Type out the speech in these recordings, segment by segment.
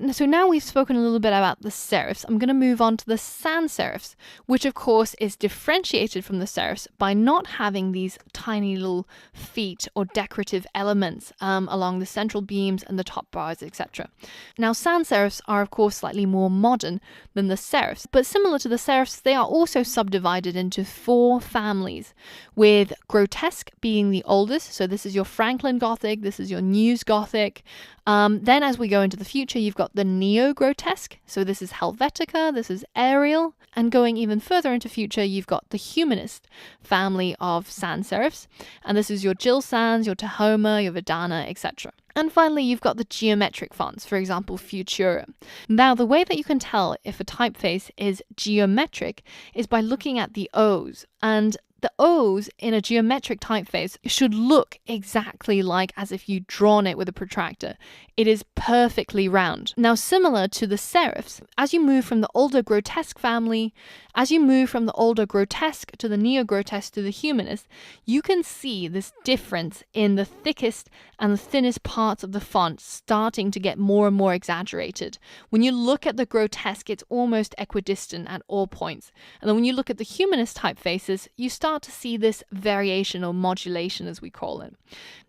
So now we've spoken a little bit about the serifs. I'm going to move on to the sans serifs, which of course is differentiated from the serifs by not having these tiny little feet or decorative elements along the central beams and the top bars, etc. Now, sans serifs are of course slightly more modern than the serifs, but similar to the serifs, they are also subdivided into 4 families, with grotesque being the oldest. So this is your Franklin Gothic, this is your News Gothic. Then as we go into the future, you've got the neo-grotesque. So this is Helvetica, this is Arial. And going even further into future, you've got the humanist family of sans serifs. And this is your Jill Sans, your Tahoma, your Vidana, etc. And finally, you've got the geometric fonts, for example, Futura. Now, the way that you can tell if a typeface is geometric is by looking at the O's. And the O's in a geometric typeface should look exactly like as if you'd drawn it with a protractor. It is perfectly round. Now, similar to the serifs, as you move from the older grotesque family, as you move from the older grotesque to the neo-grotesque to the humanist, you can see this difference in the thickest and the thinnest parts of the font starting to get more and more exaggerated. When you look at the grotesque, it's almost equidistant at all points. And then when you look at the humanist typefaces, you start to see this variation or modulation, as we call it.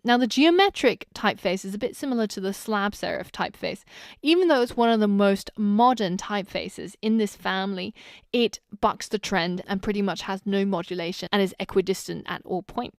Now, the geometric typeface is a bit similar to the slab serif typeface. Even though it's one of the most modern typefaces in this family, it bucks the trend and pretty much has no modulation and is equidistant at all points.